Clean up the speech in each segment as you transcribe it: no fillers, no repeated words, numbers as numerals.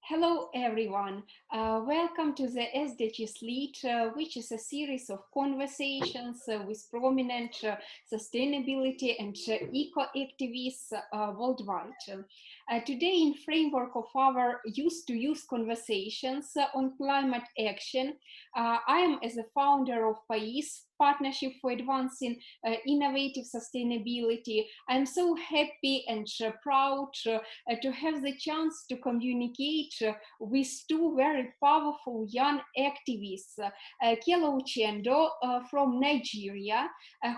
Hello everyone, welcome to the SDGs Lead, which is a series of conversations with prominent sustainability and eco-activists worldwide. Today, in framework of our youth-to-youth conversations on climate action, I am as a founder of PAIS Partnership for Advancing Innovative Sustainability. I'm so happy and proud to have the chance to communicate with two very powerful young activists, Kelo Uchendo from Nigeria,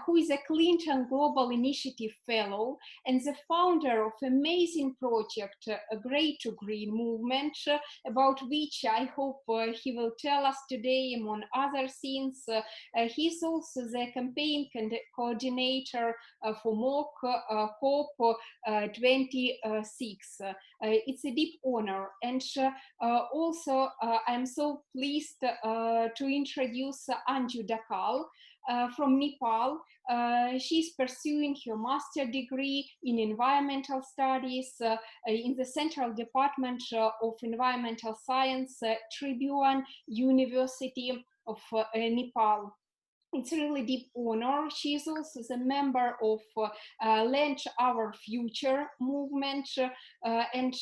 who is a Clinton Global Initiative Fellow and the founder of amazing project, Gray2Green Movement, about which I hope he will tell us today, among other things. He's also the campaign coordinator for Mock COP26. It's a deep honor, and also I'm so pleased to introduce Anju Dhakal from Nepal. She's pursuing her master's degree in environmental studies in the Central Department of Environmental Science, Tribhuvan University of Nepal. It's a really deep honor. She is also the member of Land Our Future movement and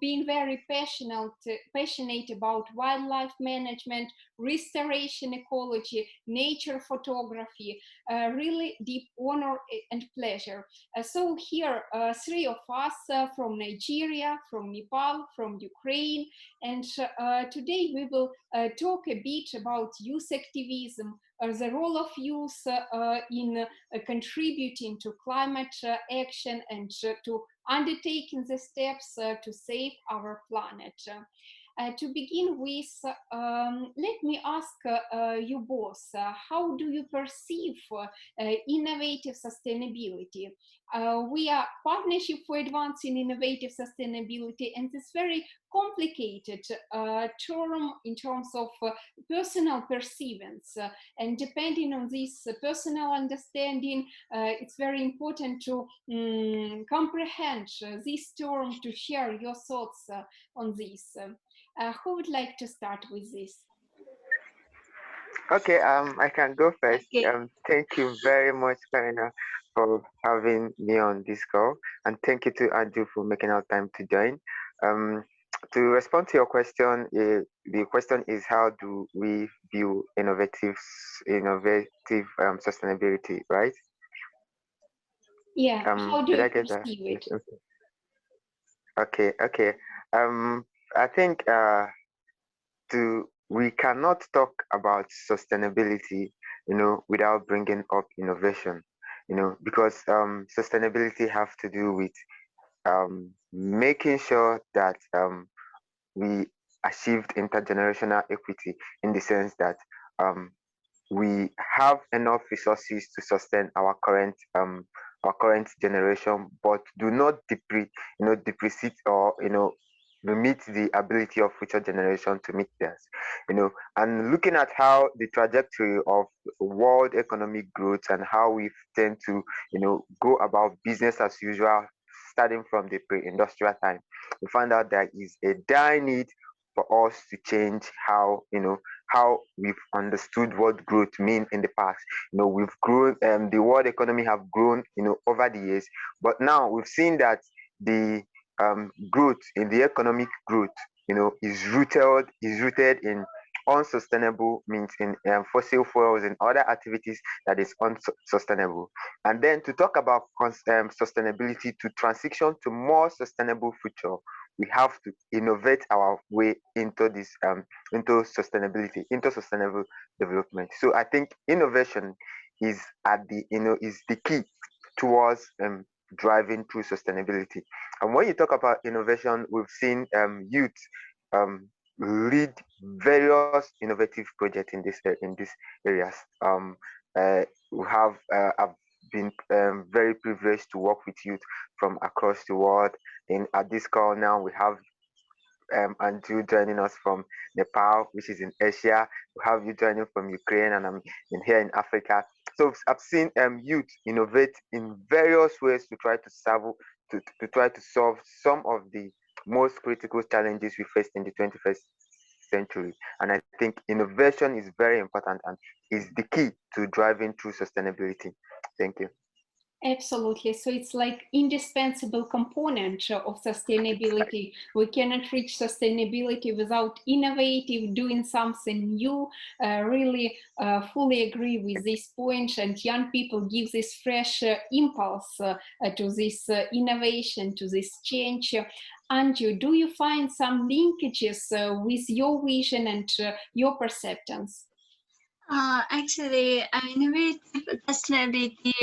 being very passionate about wildlife management, restoration ecology, nature photography. Really deep honor and pleasure. So here, three of us from Nigeria, from Nepal, from Ukraine, and today we will talk a bit about youth activism, the role of youth in contributing to climate action and to undertaking the steps to save our planet. To begin with, let me ask you both, how do you perceive innovative sustainability? We are Partnership for Advancing Innovative Sustainability, and it's very complicated term in terms of personal perceivance. And depending on this personal understanding, it's very important to comprehend this term, to share your thoughts on this. Who would like to start with this? Okay, I can go first. Okay. Thank you very much, Karina, for having me on this call, and thank you to Anju for making our time to join. Um, to respond to your question, the question is how do we view innovative sustainability, right? Yeah, how do Did you I get that? perceive Yes. it? Okay. I think we cannot talk about sustainability, without bringing up innovation, because sustainability have to do with making sure that we achieved intergenerational equity, in the sense that um, we have enough resources to sustain our current generation, but do not depreciate, or limit the ability of future generation to meet theirs. And looking at how the trajectory of world economic growth and how we tend to go about business as usual, starting from the pre-industrial time, we find out there is a dire need for us to change how we've understood what growth mean in the past. We've grown, the world economy have grown, over the years, but now we've seen that the growth in the economic growth, is rooted in unsustainable means, in fossil fuels and other activities that is unsustainable. And then to talk about sustainability, to transition to more sustainable future, we have to innovate our way into this into sustainability, into sustainable development. So I think innovation is at the is the key towards driving through sustainability. And when you talk about innovation, we've seen youth lead various innovative projects in these areas. We have I've been very privileged to work with youth from across the world. At this call now, we have Anju joining us from Nepal, which is in Asia. We have you joining from Ukraine, and I'm in here in Africa. So I've seen youth innovate in various ways to try to solve some of the most critical challenges we face in the 21st century. And I think innovation is very important and is the key to driving through sustainability. Thank you. Absolutely. So it's like indispensable component of sustainability. We cannot reach sustainability without innovative, doing something new. Really fully agree with this point. And young people give this fresh impulse to this innovation, to this change. Anju, do you find some linkages with your vision and your perceptions? Actually, innovative sustainability.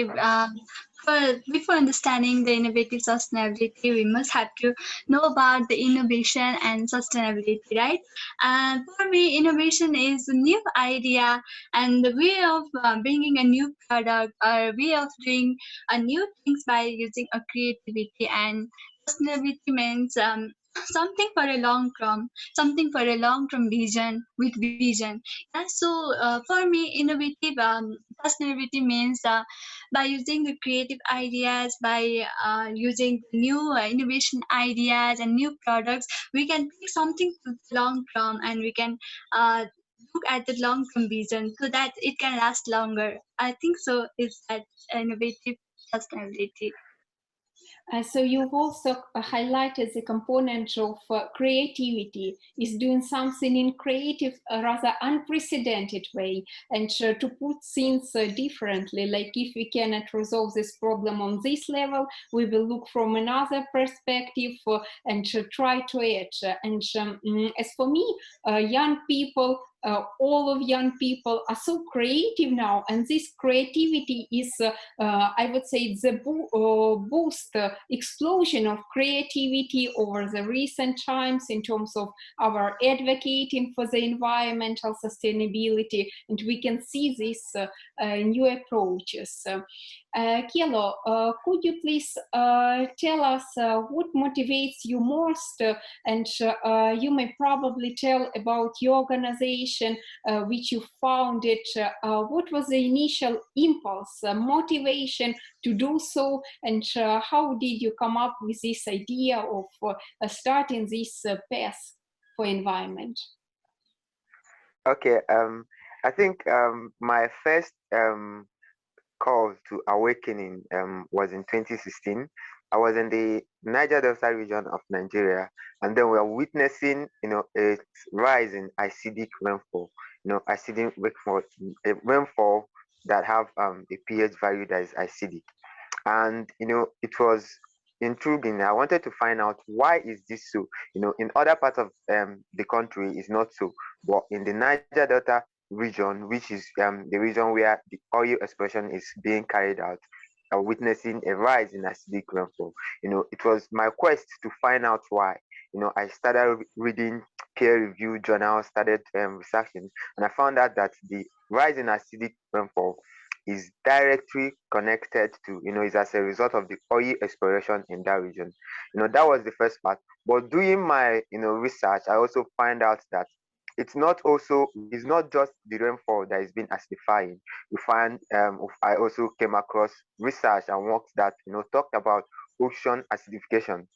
Before understanding the innovative sustainability, we must have to know about the innovation and sustainability, right? And for me, innovation is a new idea and the way of bringing a new product or way of doing a new things by using a creativity. And sustainability means something for a long term, something for a long term vision with vision. Yeah, so for me, innovative sustainability means by using the creative ideas, by using new innovation ideas and new products, we can take something to the long term and we can look at the long term vision so that it can last longer. I think so is that innovative sustainability. So you've also highlighted the component of creativity, is doing something in creative, rather unprecedented way, and to put things differently. Like if we cannot resolve this problem on this level, we will look from another perspective and try to it. And as for me, young people, all of young people are so creative now, and this creativity is, I would say, it's a boost, explosion of creativity over the recent times in terms of our advocating for the environmental sustainability, and we can see these new approaches. Kelo, could you please tell us what motivates you most, and you may probably tell about your organization which you founded. What was the initial impulse, motivation to do so, and how did you come up with this idea of starting this PAIS for environment? Okay, I think my first call to awakening was in 2016. I was in the Niger Delta region of Nigeria, and then we are witnessing, a rise in acidic rainfall. Acidic rainfall, a rainfall that have a pH value that is acidic, and it was intriguing. I wanted to find out why is this so. In other parts of the country, is not so, but in the Niger Delta region, which is the region where the oil exploration is being carried out, are witnessing a rise in acidic rainfall. It was my quest to find out why. I started reading peer-reviewed journals, started researching, and I found out that the rise in acidic rainfall is directly connected to, is as a result of the oil exploration in that region. That was the first part. But doing my, research, I also find out that it's not just the rainfall that is being acidifying. We find I also came across research and works that talked about ocean acidification,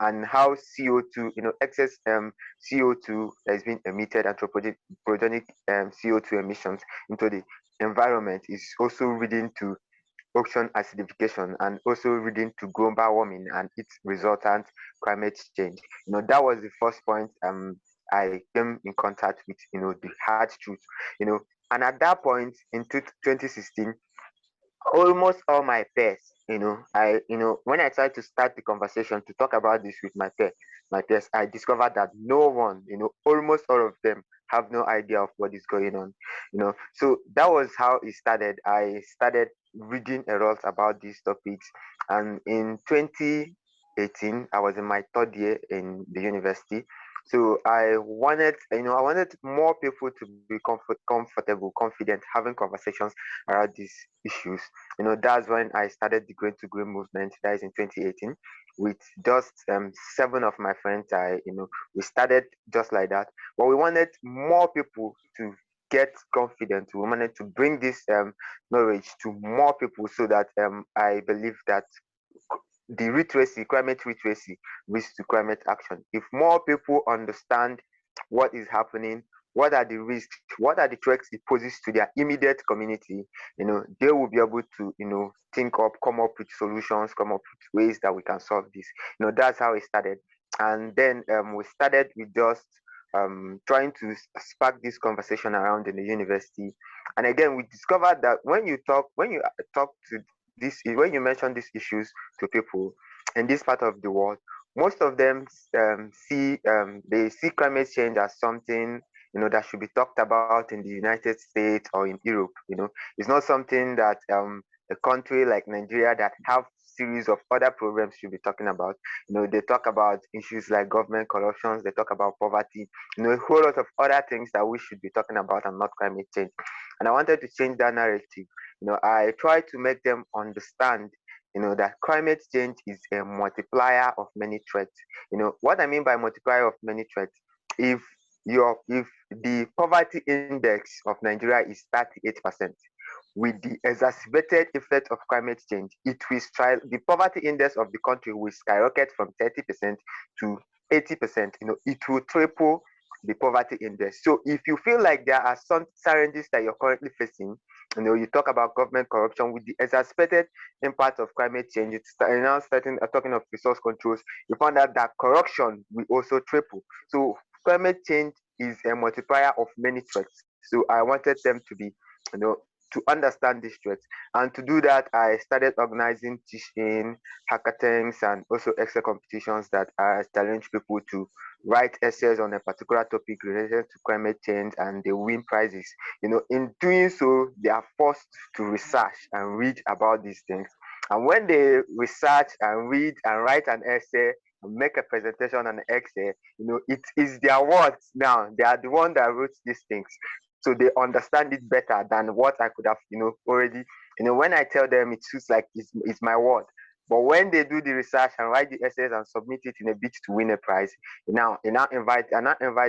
and how CO2, excess CO2 that is being emitted, anthropogenic CO2 emissions into the environment is also leading to ocean acidification and also leading to global warming and its resultant climate change. That was the first point I came in contact with, the hard truth, and at that point in 2016, almost all my peers, when I tried to start the conversation to talk about this with my peers, I discovered that no one, almost all of them have no idea of what is going on. So that was how it started. I started reading a lot about these topics, and in 2018, I was in my third year in the university. So I wanted more people to be comfortable, confident, having conversations around these issues. That's when I started the Gray2Green Movement. That is in 2018, with just 7 of my friends. We started just like that, but we wanted more people to get confident. We wanted to bring this knowledge to more people, so that I believe that the literacy, climate literacy leads to climate action. If more people understand what is happening, what are the risks, what are the threats it poses to their immediate community, they will be able to, come up with solutions, come up with ways that we can solve this. That's how it started. And then we started with just trying to spark this conversation around in the university. And again, we discovered that when you talk to this, when you mention these issues to people in this part of the world, most of them they see climate change as something that should be talked about in the United States or in Europe. It's not something that a country like Nigeria that have series of other programs should be talking about. They talk about issues like government corruptions, they talk about poverty, a whole lot of other things that we should be talking about and not climate change. And I wanted to change that narrative. I try to make them understand that climate change is a multiplier of many threats. What I mean by multiplier of many threats, if the poverty index of Nigeria is 38%, with the exacerbated effect of climate change, the poverty index of the country will skyrocket from 30% to 80%. It will triple the poverty index. So if you feel like there are some challenges that you're currently facing, you talk about government corruption with the exacerbated impact of climate change, it's now starting talking of resource controls, you find out that corruption will also triple. So climate change is a multiplier of many threats. So I wanted them to be, to understand these threats. And to do that, I started organizing teaching, hackathons, and also essay competitions that I challenge people to write essays on a particular topic related to climate change, and they win prizes. In doing so, they are forced to research and read about these things. And when they research and read and write an essay, make a presentation on an essay, it is their words now. They are the one that wrote these things. So they understand it better than what I could have, already. When I tell them, it feels like it's my word. But when they do the research and write the essays and submit it in a bid to win a prize, I now invite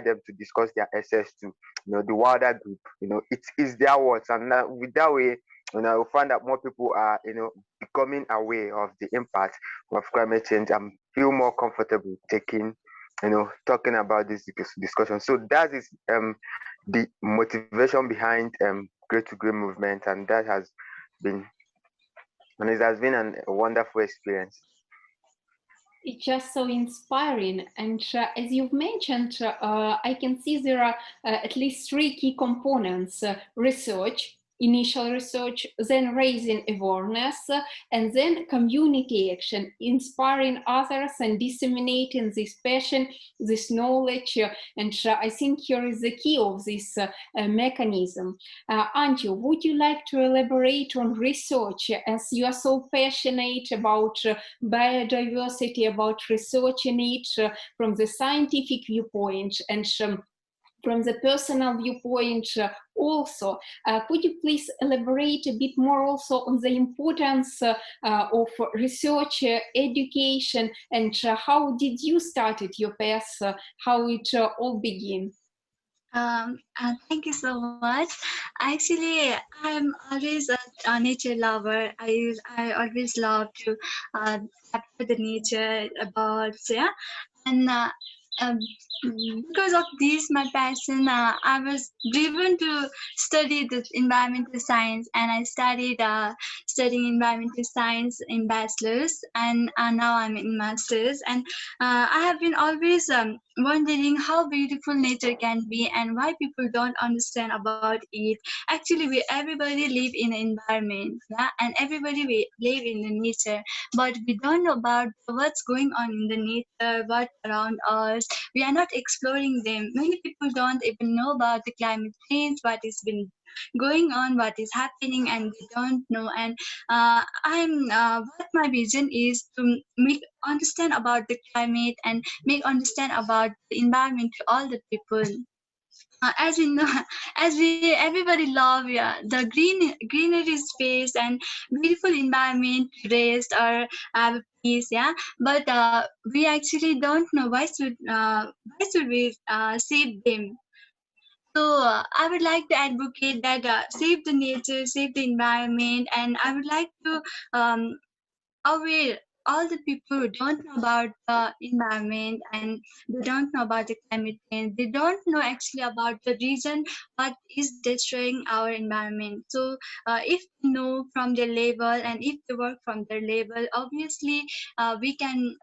them to discuss their essays to, the wider group. It is their words, and with that way, we find that more people are, becoming aware of the impact of climate change and feel more comfortable talking about this discussion. So that is the motivation behind Gray2Green Movement, and that has been, and it has been a wonderful experience. It's just so inspiring. And as you've mentioned, I can see there are at least 3 key components: research, initial research, then raising awareness, and then community action, inspiring others and disseminating this passion, this knowledge. And I think here is the key of this mechanism. Anju, would you like to elaborate on research, as you are so passionate about biodiversity, about researching it from the scientific viewpoint and from the personal viewpoint also? Could you please elaborate a bit more also on the importance of research, education, and how did you started your path, how it all began? Thank you so much. Actually, I'm always a nature lover. I always love to capture the nature, birds, yeah, and because of this, my passion, I was driven to study the environmental science, and I studied studying environmental science in bachelor's, and now I'm in master's. And I have been always wondering how beautiful nature can be and why people don't understand about it. Actually, everybody live in an environment, yeah, and everybody we live in the nature, but we don't know about what's going on in the nature, what around us. We are not exploring them. Many people don't even know about the climate change, what has been going on, what is happening, and they don't know. And what my vision is to make understand about the climate and make understand about the environment to all the people. As we know, everybody love, yeah, the greenery space and beautiful environment to rest or have peace, yeah. But we actually don't know why should we save them. So I would like to advocate that save the nature, save the environment, and I would like to aware all the people who don't know about the environment and they don't know about the climate change, they don't know actually about the reason what is destroying our environment. So if they know from their level and if they work from their level, obviously we can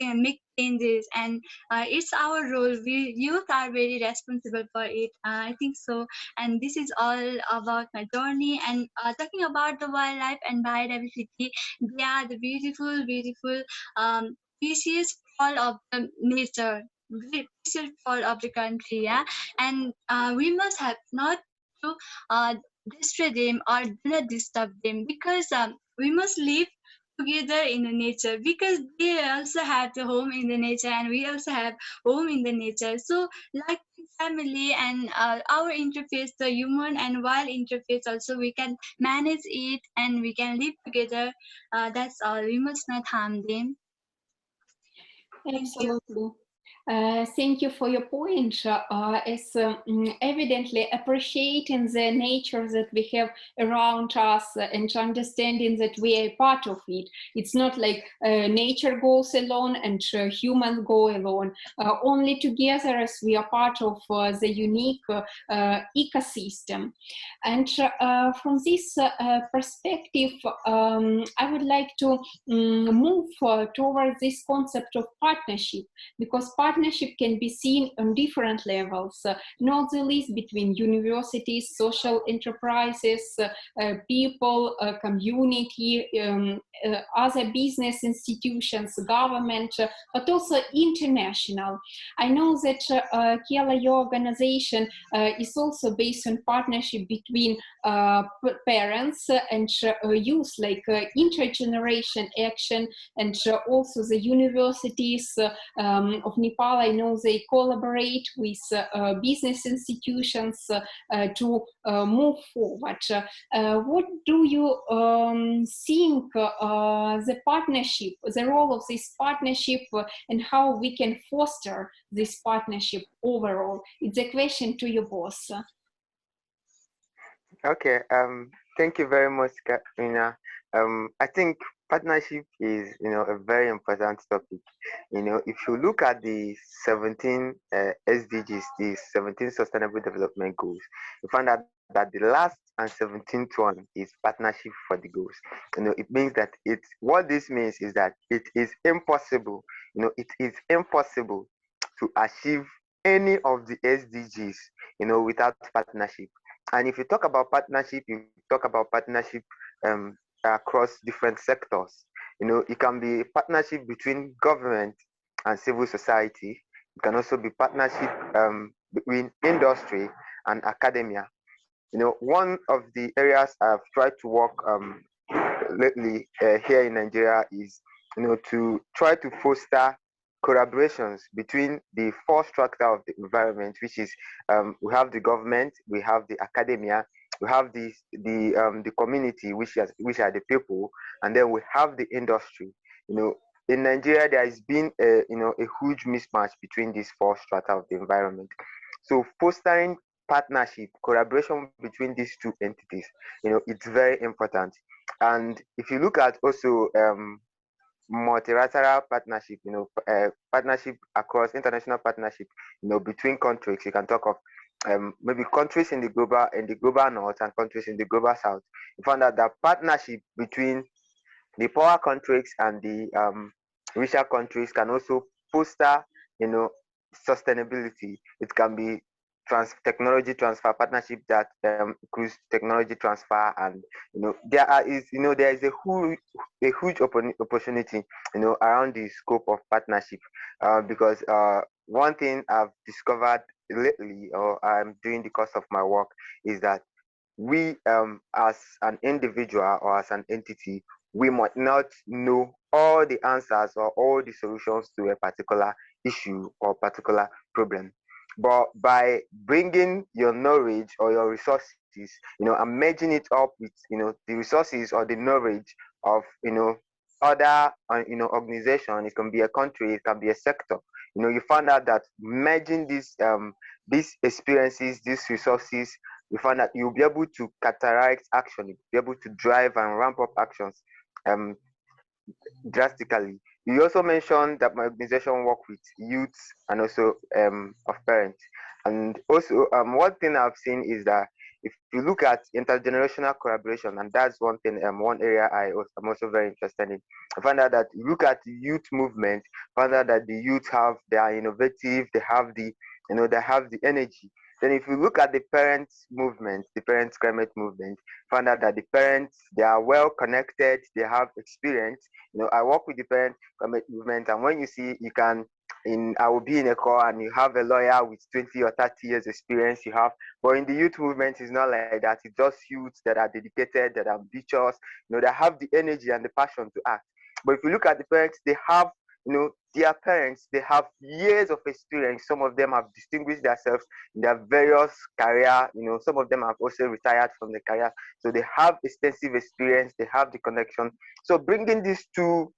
make changes, and it's our role. We youth are very responsible for it. I think so. And this is all about my journey. And talking about the wildlife and biodiversity, they are the beautiful, beautiful species all of the nature, precious all of the country. Yeah, and we must have not to uh, destroy them or do not disturb them, because we must live together in the nature, because they also have the home in the nature and we also have home in the nature. So like family and our interface, the human and wild interface also, we can manage it and we can live together. That's all. We must not harm them. Thank you. Absolutely. Thank you for your point. As evidently appreciating the nature that we have around us and understanding that we are part of it. It's not like nature goes alone and humans go alone. Only together as we are part of the unique ecosystem. And from this perspective, I would like to move toward this concept of partnership, because partnership can be seen on different levels, not the least between universities, social enterprises, people, community, other business institutions, government, but also international. I know that Kela, your organization, is also based on partnership between parents and youth, like intergeneration action, and also the universities of Nepal. I know they collaborate with business institutions to move forward. What do you think the partnership, the role of this partnership, and how we can foster this partnership overall? It's a question to you both. Okay. Thank you very much, Karina. I think partnership is, a very important topic. If you look at the 17 SDGs, the 17 Sustainable Development Goals, you find out that the last and 17th one is partnership for the goals. It means that what this means is that it is impossible. It is impossible to achieve any of the SDGs, without partnership. And if you talk about partnership, you talk about partnership across different sectors. It can be partnership between government and civil society. It can also be partnership between industry and academia. One of the areas I've tried to work lately here in Nigeria is, to try to foster collaborations between the four strata of the environment, which is we have the government, we have the academia, we have the community, which are the people, and then we have the industry. In Nigeria, there has been a huge mismatch between these four strata of the environment. So fostering partnership, collaboration between these two entities, it's very important. And if you look at also multilateral partnership, partnership across international partnership, between countries, you can talk of maybe countries in the global north and countries in the global south. You find out that partnership between the poorer countries and the richer countries can also foster, sustainability. It can be technology transfer partnership that includes technology transfer, and there is a huge opportunity around the scope of partnership, because one thing I've discovered lately, or I'm doing the course of my work, is that we as an individual or as an entity, we might not know all the answers or all the solutions to a particular issue or particular problem. But by bringing your knowledge or your resources, and merging it up with, the resources or the knowledge of, other, organization, it can be a country, it can be a sector. You find out that merging these experiences, these resources, you find that you'll be able to catalyze action, you'll be able to drive and ramp up actions. drastically. You also mentioned that my organization work with youths and also of parents. And also, one thing I've seen is that if you look at intergenerational collaboration, and that's one thing, one area I'm also very interested in. I found out that you look at the youth movement, found out that the youth they are innovative, they have they have the energy. Then if you look at the parents movement, the parents climate movement, found out that the parents, they are well connected, they have experience. I work with the parent climate movement, and when you see, I will be in a call and you have a lawyer with 20 or 30 years experience you have, but in the youth movement, it's not like that. It's just youths that are dedicated, that are ambitious, that have the energy and the passion to act. But if you look at the parents, they have, their parents, they have years of experience. Some of them have distinguished themselves in their various career. Some of them have also retired from the career. So they have extensive experience, they have the connection. So bringing these two,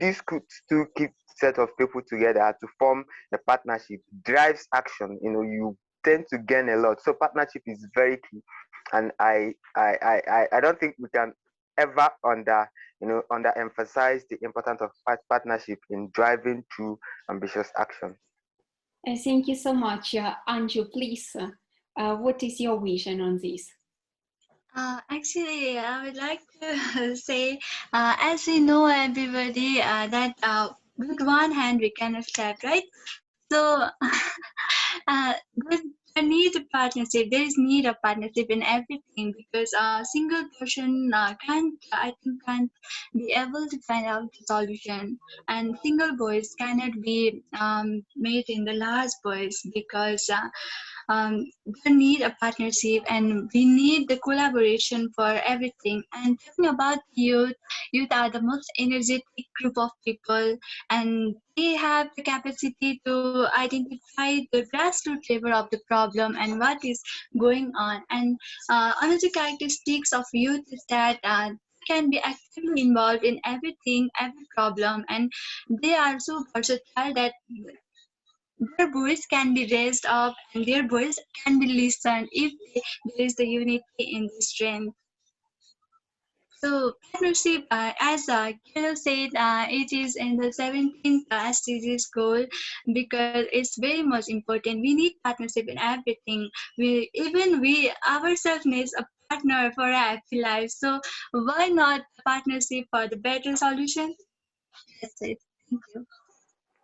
these two key set of people together to form a partnership drives action. You tend to gain a lot. So partnership is very key. And I don't think we can ever underemphasize the importance of partnership in driving through ambitious action. Thank you so much, Anju. Please, what is your vision on this? Actually, I would like to say, as we know, everybody, that with one hand we cannot clap, right? So, there needs a partnership. There is need of partnership in everything, because a single person can't be able to find out the solution, and single voice cannot be made in the large voice, because we need a partnership and we need the collaboration for everything. And talking about youth are the most energetic group of people, and they have the capacity to identify the grassroots level of the problem and what is going on. And another characteristics of youth is that can be actively involved in everything, every problem, and they are so versatile that their voice can be raised up and their voice can be listened if there is the unity in the strength. So partnership, as Kelo said, it is in the 17th SDGs goal, because it's very much important. We need partnership in everything. We ourselves need a partner for a happy life. So why not partnership for the better solution? That's it. Thank you.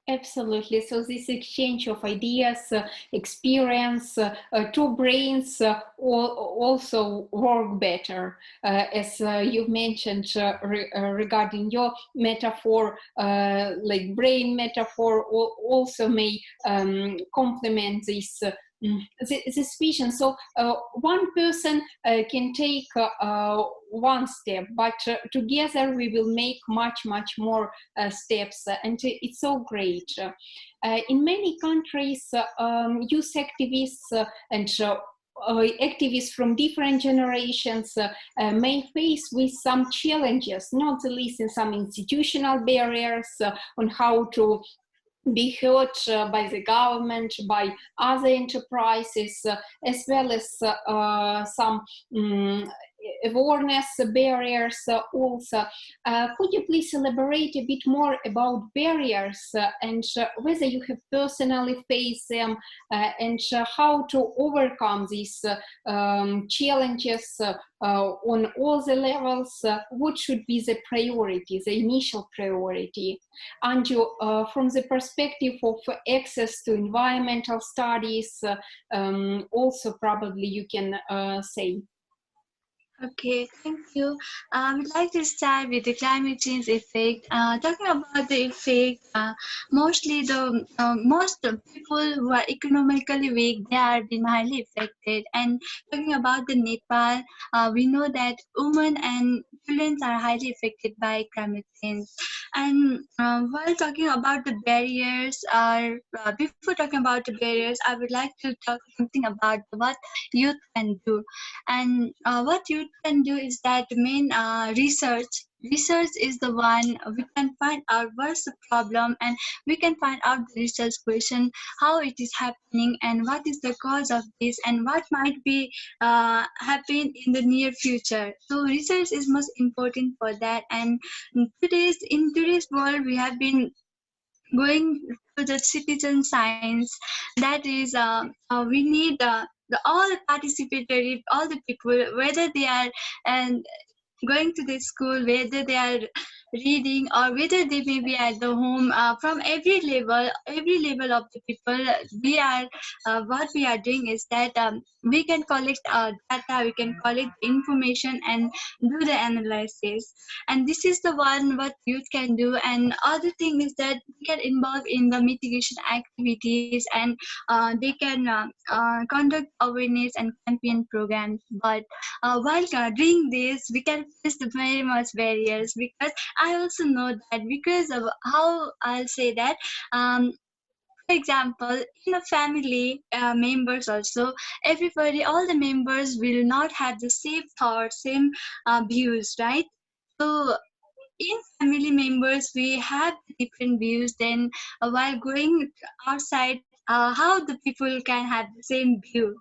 Absolutely. So this exchange of ideas, experience, two brains also work better. As you've mentioned regarding your metaphor, like brain metaphor also may complement this vision. So one person can take one step, but together we will make much more steps, and it's so great. In many countries, youth activists and activists from different generations may face with some challenges, not the least in some institutional barriers on how to be heard by the government, by other enterprises, as well as some awareness barriers also. Could you please elaborate a bit more about barriers and whether you have personally faced them and how to overcome these challenges on all the levels? What should be the priority, the initial priority? Anju, from the perspective of access to environmental studies, also probably you can say. Okay, thank you. I would like to start with the climate change effect. Talking about the effect, mostly most people who are economically weak, they are being highly affected. And talking about the Nepal, we know that women and children are highly affected by climate change. And while talking about the barriers, before talking about the barriers, I would like to talk something about what youth can do. And what youth can do is that main research research is the one we can find out what's the problem, and we can find out the research question, how it is happening, and what is the cause of this, and what might be happen in the near future. So research is most important for that. And in today's world, we have been going to the citizen science. That is, we need all the participatory, all the people, whether they are and going to the school, whether they are reading or whether they may be at the home, from every level of the people, we are what we are doing is that we can collect data, we can collect information and do the analysis. And this is the one what youth can do. And other thing is that we can involve in the mitigation activities, and they can conduct awareness and campaign programs. But while doing this, we can face the very much barriers, because I also know that, because of how I'll say that, for example, in a family members also, everybody, all the members will not have the same thoughts, same views, right? So in family members we have different views. Then while going outside, how the people can have the same view,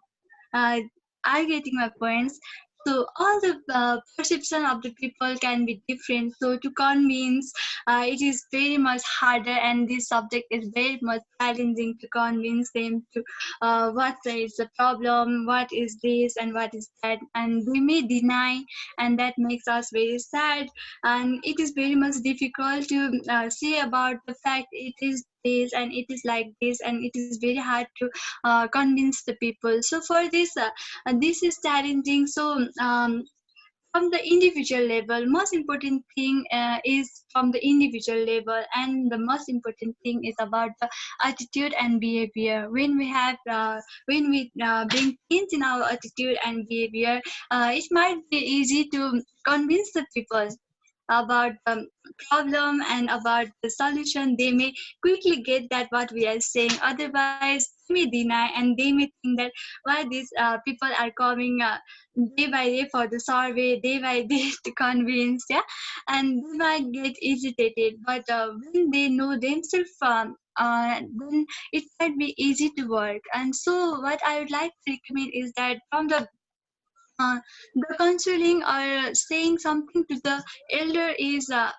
uh, are getting my points? So all the perception of the people can be different. So to convince, it is very much harder, and this subject is very much challenging to convince them to what is the problem, what is this, and what is that, and they may deny, and that makes us very sad. And it is very much difficult to say about the fact it is this and it is like this, and it is very hard to convince the people. So for this, this is challenging. So from the individual level, most important thing is from the individual level, and the most important thing is about the attitude and behavior. When we have when we bring change in our attitude and behavior, it might be easy to convince the people about the problem and about the solution. They may quickly get that what we are saying. Otherwise, they may deny, and they may think that why these people are coming day by day for the survey, day by day to convince, yeah, and they might get irritated. But when they know themselves, then it might be easy to work. And so, what I would like to recommend is that from the counseling or saying something to the elder is the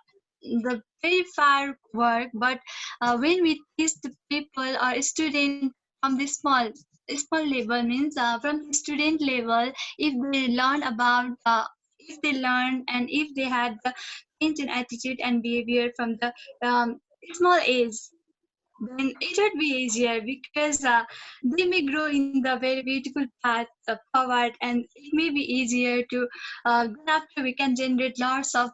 very far work. But when we teach the people or student from the small level, means from the student level, if they learn about if they learn and if they have the change in attitude and behavior from the small age, then it would be easier, because they may grow in the very beautiful path forward, and it may be easier to go after. We can generate lots of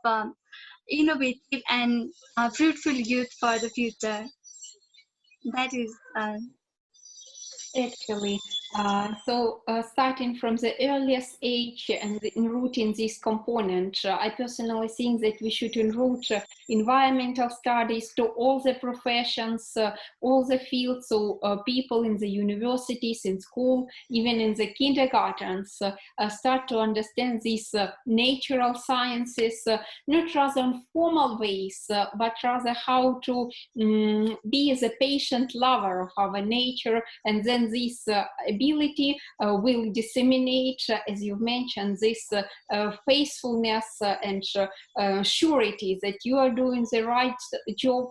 innovative and fruitful youth for the future. That is Actually, starting from the earliest age and enrooting this component, I personally think that we should enroot environmental studies to all the professions, all the fields, so people in the universities, in school, even in the kindergartens, start to understand these natural sciences, not rather in formal ways, but rather how to be as a patient lover of our nature. And then this ability will disseminate, as you mentioned, this faithfulness and surety that you are doing the right job,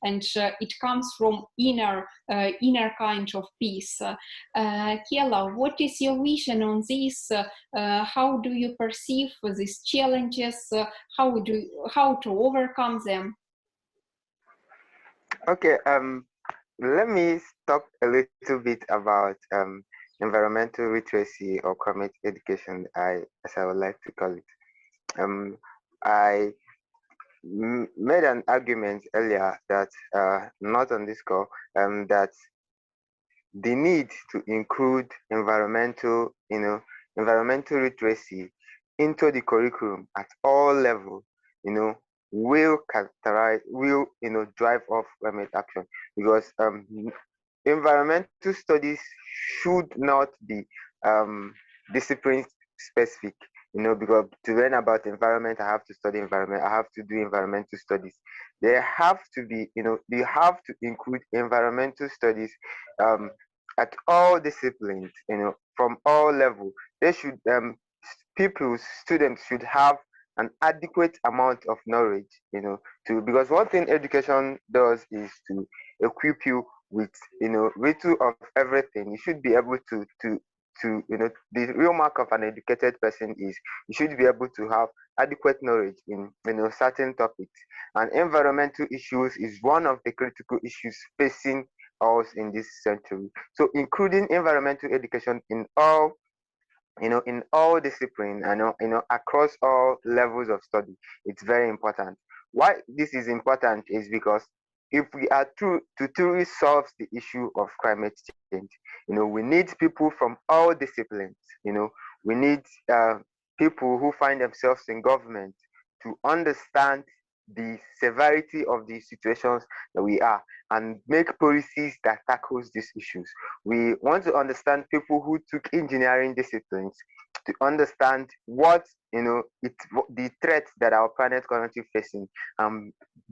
and it comes from inner kind of peace. Kela, what is your vision on this? How do you perceive these challenges? How to overcome them? Okay, let me talk a little bit about environmental literacy or climate education, as I would like to call it. I made an argument earlier that not on this call, that the need to include environmental literacy into the curriculum at all levels, will drive off climate action, because environmental studies should not be discipline specific. because to learn about environment, I have to study environment. I have to do environmental studies. There have to be, you have to include environmental studies um, at all disciplines, from all levels. They should, students should have an adequate amount of knowledge, because one thing education does is to equip you with, little of everything. You should be able to the real mark of an educated person is you should be able to have adequate knowledge in certain topics, and environmental issues is one of the critical issues facing us in this century. So including environmental education in all in all discipline and across all levels of study, it's very important. Why this is important is because if we are to truly solve the issue of climate change, we need people from all disciplines. We need people who find themselves in government to understand the severity of the situations that we are and make policies that tackles these issues. We want to understand people who took engineering disciplines to understand what the threats that our planet currently facing,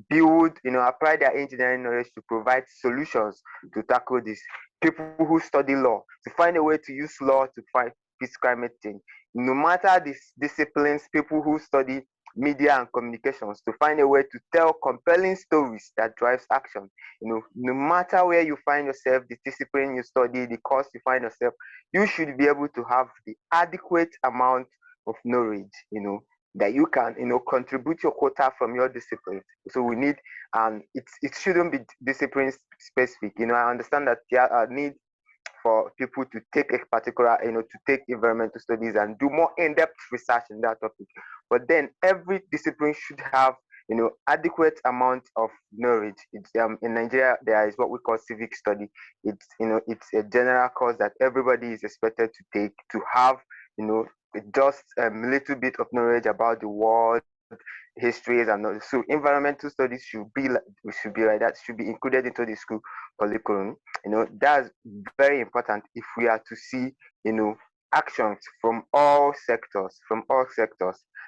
build apply their engineering knowledge to provide solutions to tackle this. People who study law to find a way to use law to fight this climate change. No matter these disciplines, people who study media and communications to find a way to tell compelling stories that drives action. No matter where you find yourself, the discipline you study, the course you find yourself, you should be able to have the adequate amount of knowledge, that you can, contribute your quota from your discipline. So we need, and it shouldn't be discipline specific. I understand that there are need for people to take a particular, to take environmental studies and do more in-depth research in that topic. But then every discipline should have, adequate amount of knowledge. It's in Nigeria there is what we call civic study. It's it's a general course that everybody is expected to take to have, just a little bit of knowledge about the world, histories, and all. So environmental studies should be like that, should be included into the school curriculum. That's very important if we are to see actions from all sectors,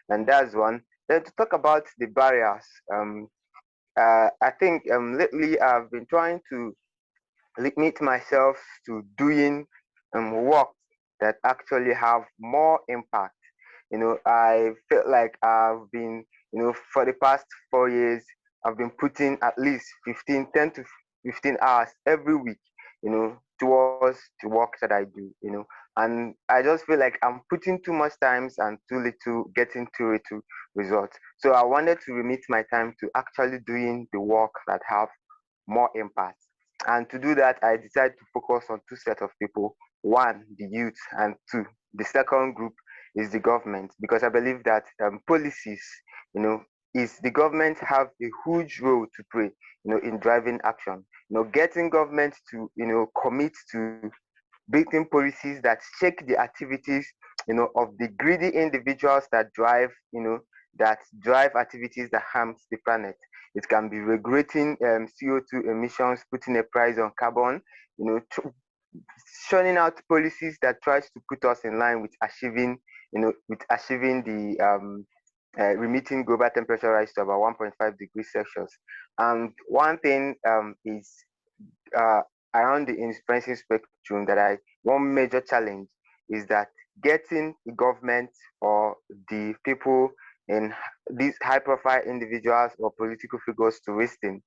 and that's one. Then to talk about the barriers, I think lately I've been trying to limit myself to doing work that actually have more impact. I felt like I've been, for the past 4 years, I've been putting at least 10 to 15 hours every week, towards the work that I do, and I just feel like I'm putting too much times and getting too little results. So I wanted to limit my time to actually doing the work that have more impact. And to do that, I decided to focus on two sets of people. One, the youth, and two, the second group is the government, because I believe that policies, is the government have a huge role to play, in driving action. Getting government to, commit to building policies that check the activities, of the greedy individuals that drive, activities that harms the planet. It can be regulating CO2 emissions, putting a price on carbon, churning out policies that tries to put us in line with achieving, the remitting global temperature rise to about 1.5 degrees Celsius. And one thing is around the influencing spectrum one major challenge is that getting the government or the people in these high-profile individuals or political figures to listen,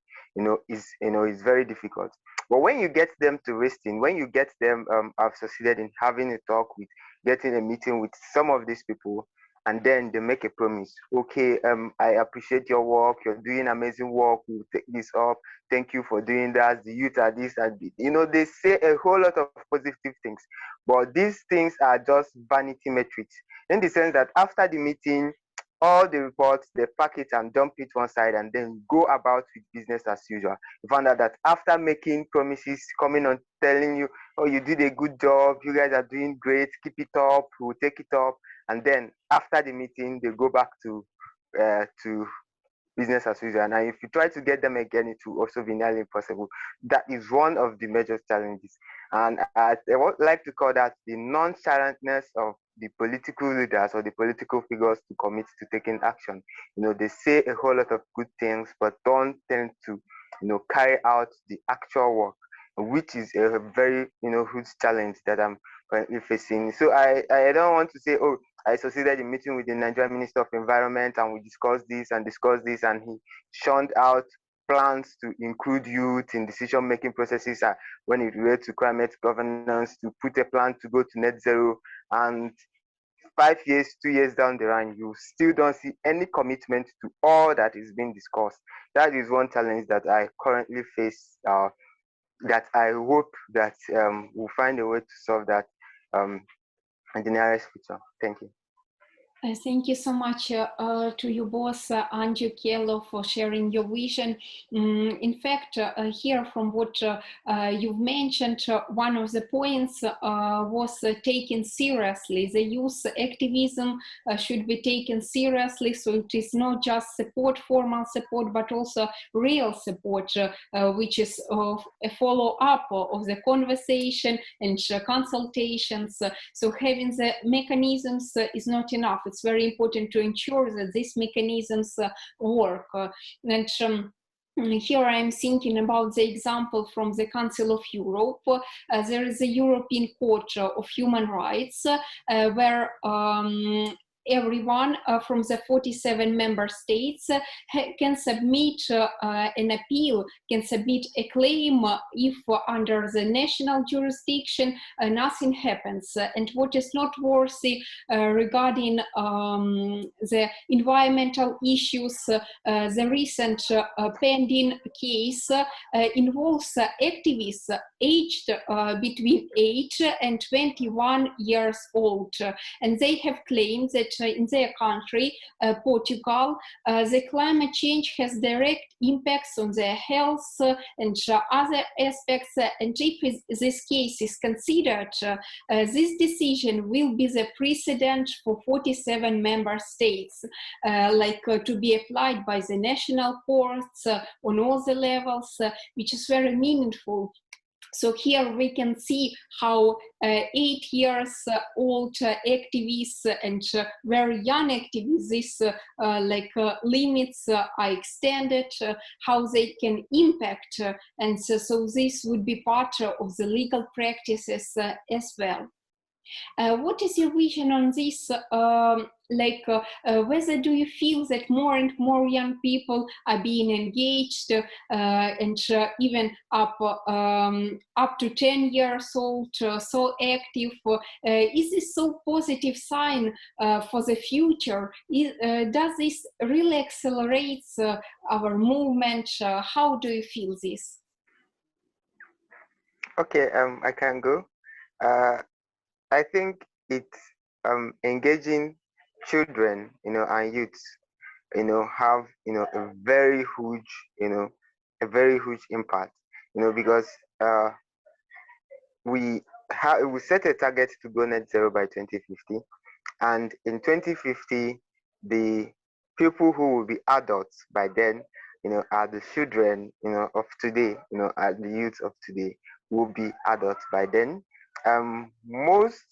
is very difficult. But when you get them to listen, when you get them, have succeeded in having a talk with, getting a meeting with some of these people, and then they make a promise. Okay, I appreciate your work. You're doing amazing work. We'll take this up. Thank you for doing that. The youth are this and they say a whole lot of positive things, but these things are just vanity metrics in the sense that after the meeting, all the reports, they pack it and dump it one side and then go about with business as usual. You found out that after making promises, coming on telling you, oh, you did a good job, you guys are doing great, keep it up, we'll take it up. And then after the meeting, they go back to business as usual. And if you try to get them again, it will also be nearly impossible. That is one of the major challenges. And I would like to call that the nonchalantness of the political leaders or the political figures to commit to taking action. They say a whole lot of good things, but don't tend to, carry out the actual work, which is a very, huge challenge that I'm currently facing. So I don't want to say, oh, I succeeded in meeting with the Nigerian Minister of Environment and we discussed this, and he shunned out plans to include youth in decision-making processes when it relates to climate governance, to put a plan to go to net zero, and 5 years, 2 years down the line, you still don't see any commitment to all that is being discussed. That is one challenge that I currently face, that I hope that we'll find a way to solve that in the nearest future. Thank you. Thank you so much to you both, Anju, Kelo, for sharing your vision. In fact, here from what you've mentioned, one of the points was taken seriously. The youth activism should be taken seriously, so it is not just support, formal support, but also real support, which is a follow-up of the conversation and consultations. So having the mechanisms is not enough. It's very important to ensure that these mechanisms work. And here I'm thinking about the example from the Council of Europe. There is a European Court of Human Rights where everyone from the 47 member states can submit an appeal, can submit a claim if under the national jurisdiction nothing happens. And what is noteworthy regarding the environmental issues, the recent pending case involves activists aged between 8 and 21 years old. And they have claimed that in their country, Portugal, the climate change has direct impacts on their health and other aspects. And if this case is considered, this decision will be the precedent for 47 member states, to be applied by the national courts on all the levels, which is very meaningful. So here we can see how 8 years old activists and very young activists, these limits are extended, how they can impact. And so this would be part of the legal practices as well. What is your vision on this? Whether do you feel that more and more young people are being engaged and even up to 10 years old, so active? Is this so positive sign for the future? Does this really accelerate our movement? How do you feel this? Okay, I can go. I think it's engaging children, and youths, have, a very huge impact, because we set a target to go net zero by 2050, and in 2050, the people who will be adults by then, are the children, of today, are the youth of today will be adults by then. Most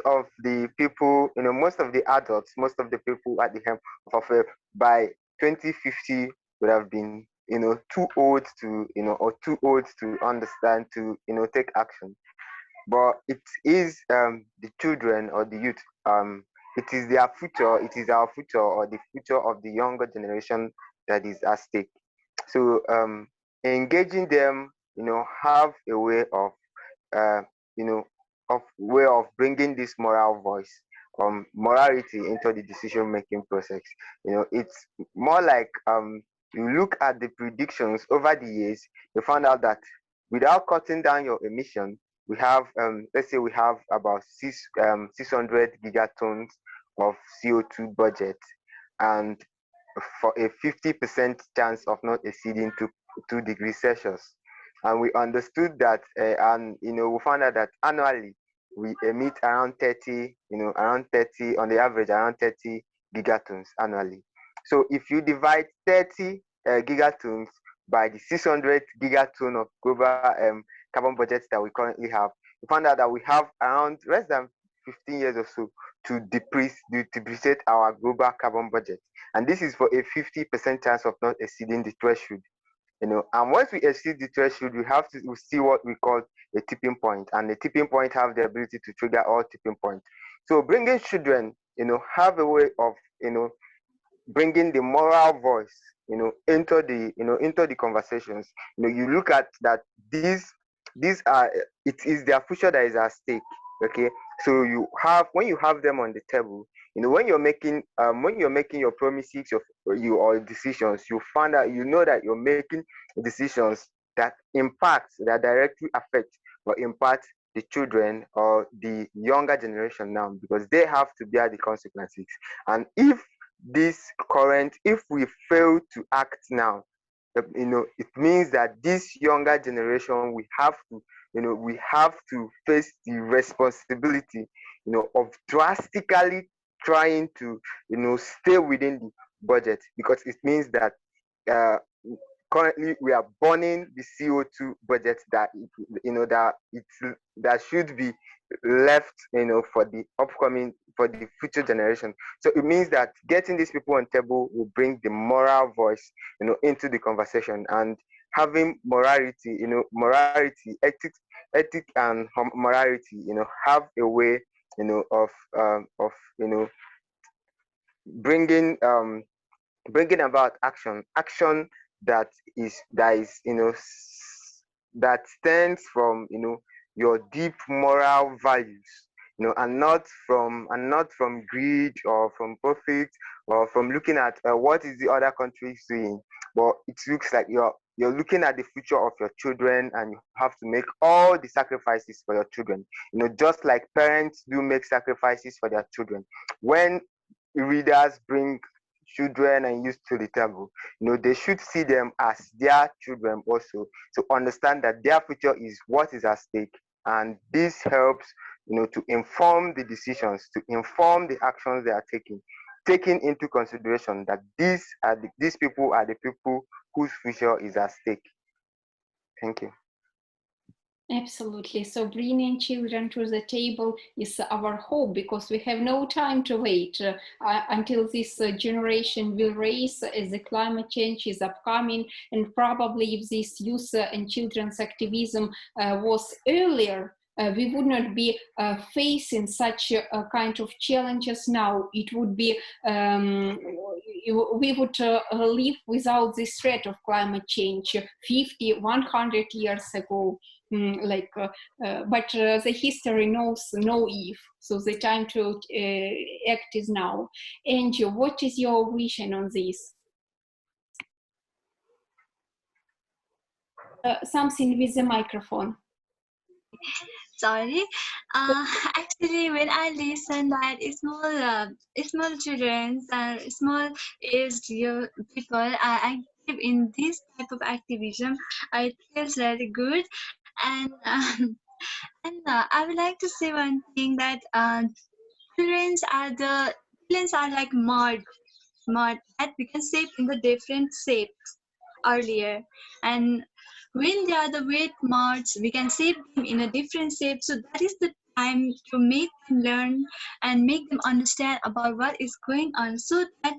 of the people, most of the adults, most of the people at the helm of by 2050 would have been, too old to, or too old to understand, to, take action. But it is the children or the youth, it is their future, it is our future, or the future of the younger generation that is at stake. So engaging them, have a way of bringing this moral voice, morality into the decision-making process. It's more like you look at the predictions over the years, you found out that without cutting down your emission, we have, let's say we have about 600 gigatons of CO2 budget, and for a 50% chance of not exceeding 2 degrees Celsius. And we understood that, we found out that annually we emit around 30, on the average, around 30 gigatons annually. So if you divide 30 gigatons by the 600 gigaton of global carbon budgets that we currently have, we found out that we have around less than 15 years or so to depreciate our global carbon budget. And this is for a 50% chance of not exceeding the threshold. And once we exceed the threshold, we have to see what we call a tipping point, and the tipping point have the ability to trigger all tipping points. So bringing children, have a way of, bringing the moral voice, into the conversations. You look at that these are, it is their future that is at stake. Okay, so when you have them on the table, when you're making your promises or decisions, you find out, that you're making decisions that directly affect or impact the children or the younger generation now, because they have to bear the consequences. And if we fail to act now, it means that this younger generation, we have to face the responsibility, of drastically trying to, stay within the budget, because it means that currently we are burning the CO2 budget that that should be left, for the future generation. So it means that getting these people on table will bring the moral voice, into the conversation, and having morality, ethics and morality, have a way, of bringing about action that stems from, your deep moral values, and not from greed or from profit or from looking at what is the other country doing. But it looks like you're looking at the future of your children, and you have to make all the sacrifices for your children, just like parents do make sacrifices for their children. When readers bring children and youth to the table, they should see them as their children also, to understand that their future is what is at stake. And this helps, to inform the decisions, to inform the actions they are taking into consideration that these people are the people whose future is at stake. Thank you. Absolutely. So bringing children to the table is our hope, because we have no time to wait until this generation will raise, as the climate change is upcoming. And probably if this youth and children's activism was earlier, we would not be facing such a kind of challenges now. It would be, we would live without this threat of climate change 50, 100 years ago. But the history knows no if, so the time to act is now. Anju, what is your vision on this? Something with the microphone. Sorry. Actually, when I listen that small children and small aged people are active in this type of activism, it feels very good. And I would like to say one thing, that children are like mud that we can shape in the different shapes earlier, and when they are the wet mods, we can shape them in a different shape. So that is the time to make them learn and make them understand about what is going on, so that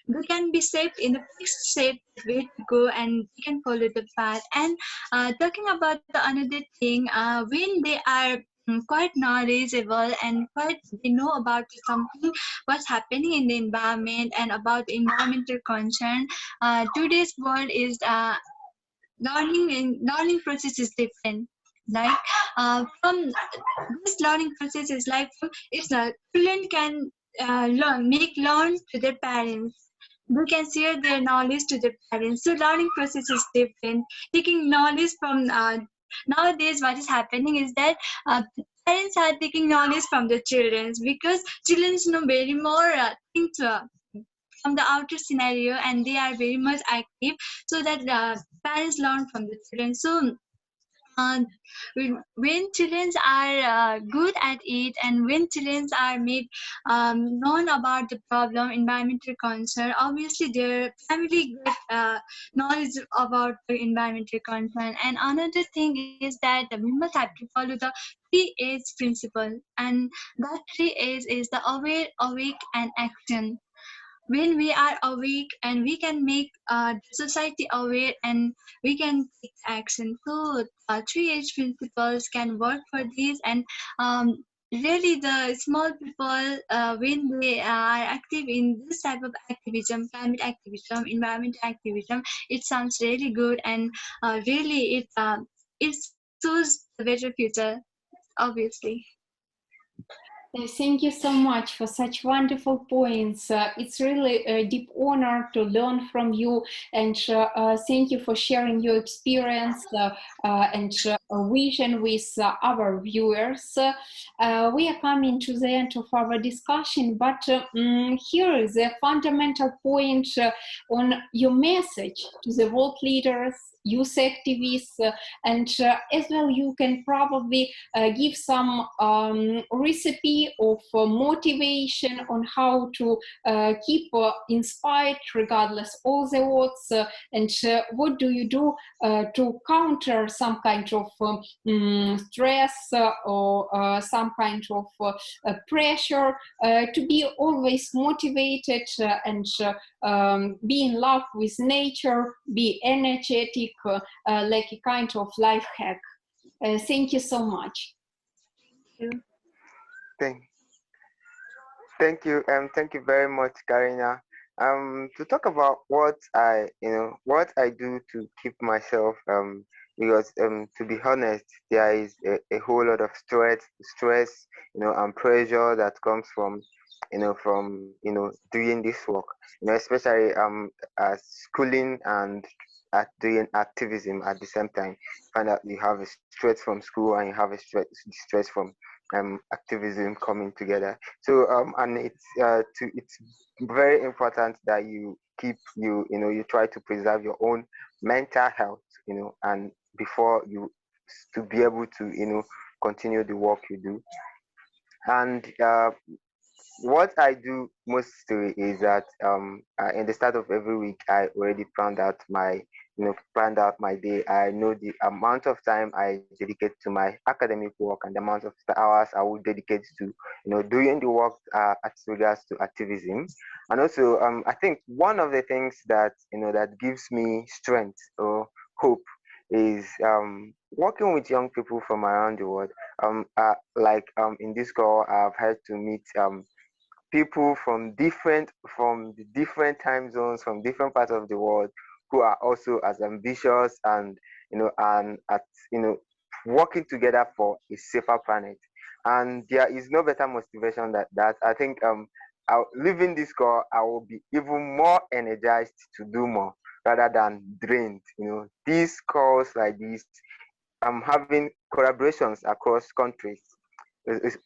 they can be shaped in a fixed shape where to go, and they can follow the path. And talking about another thing, when they are quite knowledgeable and they know about something, what's happening in the environment and about the environmental concern. Today's world is learning process is different. Like from this learning process is like, it's children can learn to their parents. They can share their knowledge to their parents. So learning process is different. Taking knowledge from nowadays, what is happening is that parents are taking knowledge from the children, because children know very more things from the outer scenario, and they are very much active, so that parents learn from the children. So when children are good at it, and when children are made known about the problem, environmental concern, obviously their family get knowledge about the environmental concern. And another thing is that we must have to follow the 3A's principle, and that 3A's is the aware, awake, and action. When we are awake and we can make the society aware and we can take action, so 3H principles can work for this. And really the small people, when they are active in this type of activism, climate activism, environmental activism, it sounds really good. And really it shows the better future, obviously. Thank you so much for such wonderful points. It's really a deep honor to learn from you, and thank you for sharing your experience and vision with our viewers. We are coming to the end of our discussion, but here is a fundamental point on your message to the world leaders, youth activists, and as well you can probably give some recipe of motivation on how to keep inspired regardless all the odds, and what do you do to counter some kind of stress or some kind of pressure, to be always motivated and be in love with nature, be energetic, like a kind of life hack. Thank you so much. Thank you. Thank you very much, Karina. To talk about what I do to keep myself, because to be honest, there is a whole lot of stress, and pressure that comes from doing this work, especially schooling and at doing activism at the same time. Find out you have a stress from school and you have a stress from activism coming together. So and it's very important that you keep you try to preserve your own mental health, and before you to be able to continue the work you do. And what I do mostly is that in the start of every week, I already planned out my day. I know the amount of time I dedicate to my academic work and the amount of hours I will dedicate to doing the work as regards to activism. And also, I think one of the things that that gives me strength or hope is working with young people from around the world. In this call, I've had to meet people from the different time zones, from different parts of the world, who are also as ambitious and at working together for a safer planet. And there is no better motivation than that. I think leaving this call, I will be even more energized to do more rather than drained. These calls like this, having collaborations across countries, it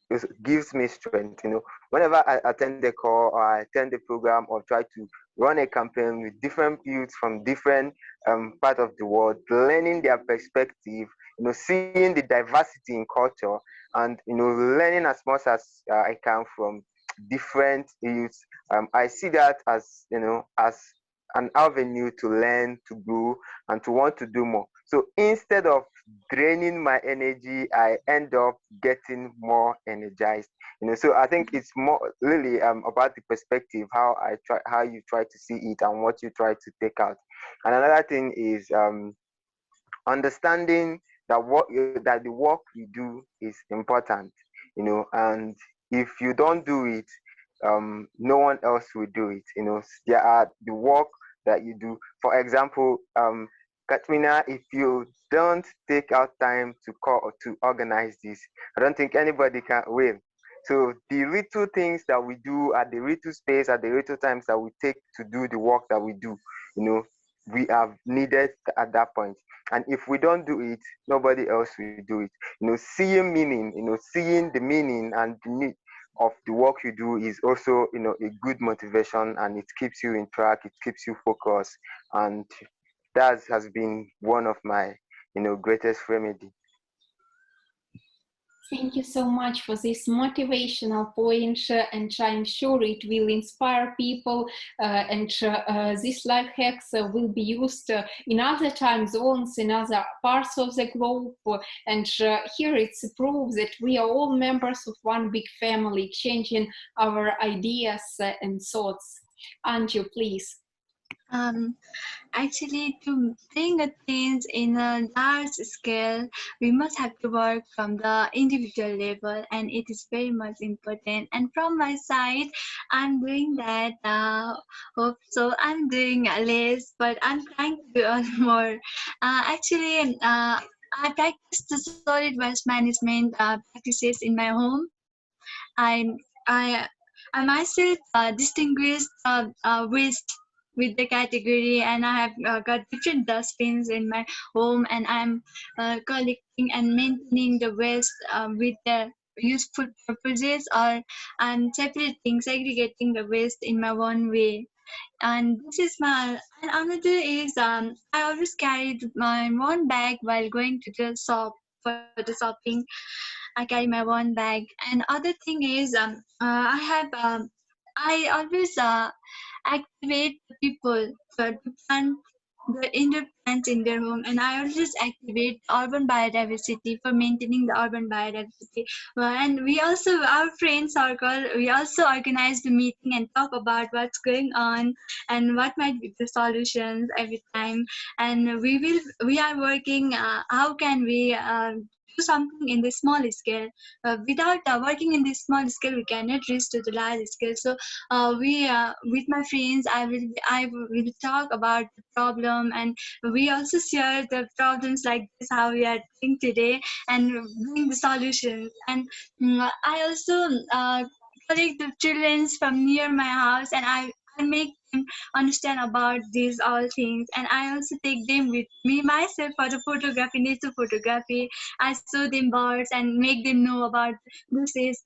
gives me strength. Whenever I attend the call or I attend the program or try to run a campaign with different youths from different parts of the world, learning their perspective, seeing the diversity in culture, and learning as much as I can from different youths. I see that as as an avenue to learn, to grow, and to want to do more. So instead of draining my energy, I end up getting more energized. So I think it's more really about the perspective, how you try to see it and what you try to take out. And another thing is understanding that that the work you do is important. And if you don't do it, no one else will do it. There are the work that you do. For example, Katrina, if you don't take out time to call or to organize this, I don't think anybody can win. So the little things that we do at the little space, at the little times that we take to do the work that we do, we have needed at that point. And if we don't do it, nobody else will do it. Seeing meaning, seeing the meaning and the need of the work you do is also, a good motivation, and it keeps you in track, it keeps you focused, and that has been one of my, greatest remedy. Thank you so much for this motivational point, and I'm sure it will inspire people, and these life hacks will be used in other time zones, in other parts of the globe, and here it's proof that we are all members of one big family, changing our ideas and thoughts. Anju, please. Actually, to bring a change in a large scale, we must have to work from the individual level, and it is very much important. And from my side, I'm doing that. Hope so. I'm doing less, but I'm trying to do more. Actually, I practice the solid waste management practices in my home. I I I myself distinguish waste with the category, and I have got different dustbins in my home, and I'm collecting and maintaining the waste with the useful purposes, or I'm separating, segregating the waste in my own way. And this is my, and another is I always carry my one bag while going to the shop for the shopping. I carry my one bag. And other thing is I always activate the people for to plant the indoor plants in their home, and I always activate urban biodiversity for maintaining the urban biodiversity. And we also, our friend circle, we also organize the meeting and talk about what's going on and what might be the solutions every time. And we are working. How can we do something in the small scale? Without working in this small scale, we cannot reach to the large scale. So we with my friends, I will talk about the problem, and we also share the problems like this, how we are doing today, and bring the solutions. And I also collect the children from near my house, and I make them understand about these all things. And I also take them with me myself for the photography, nature photography. I show them birds and make them know about this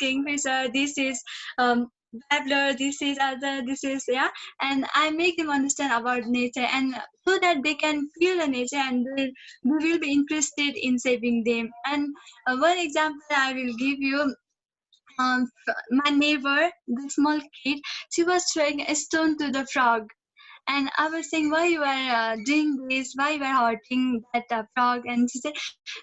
kingfisher, this is babbler, this is other, this is, yeah. And I make them understand about nature, and so that they can feel the nature, and they will be interested in saving them. And one example I will give you. My neighbor, the small kid, she was throwing a stone to the frog, and I was saying, why you are doing this, why you are hurting that frog. And she said,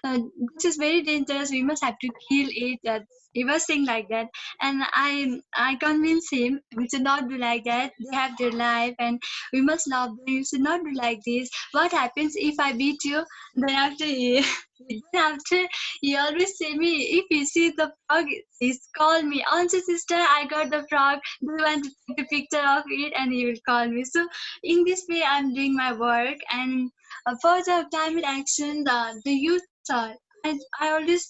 this is very dangerous, we must have to kill it. He was saying like that. And I convinced him, we should not do like that, they have their life, and we must love them, you should not do like this. What happens if I beat you? Then after he always say me, if he see the frog, he's call me, Anju sister, I got the frog, do you want to take a picture of it? And he will call me. So in this way, I'm doing my work. And for the climate action, the youth, I always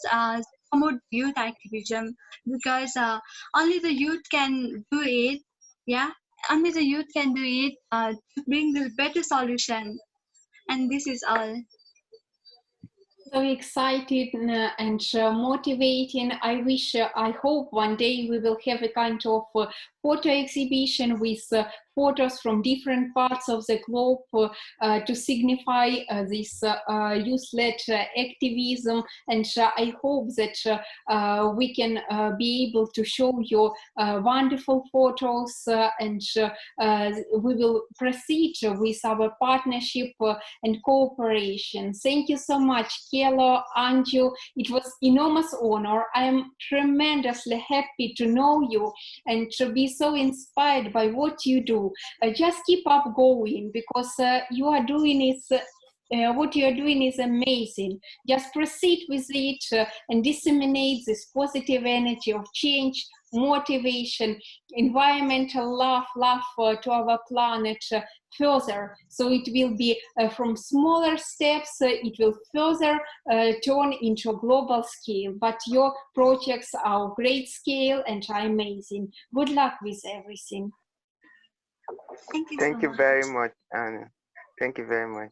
promote youth activism, because only the youth can do it. Yeah, only the youth can do it to bring the better solution. And this is all. So excited and motivating. I hope one day we will have a kind of photo exhibition with photos from different parts of the globe to signify this youth-led activism. And I hope that we can be able to show you wonderful photos, and we will proceed with our partnership and cooperation. Thank you so much, Kelo, Anju. It was enormous honor. I am tremendously happy to know you and to be so inspired by what you do. Just keep up going, because you are doing it. What you are doing is amazing. Just proceed with it and disseminate this positive energy of change, motivation, environmental love to our planet further. So it will be from smaller steps, it will further turn into a global scale. But your projects are great scale and are amazing. Good luck with everything. Thank you Thank so you much. very much, Anna. Thank you very much.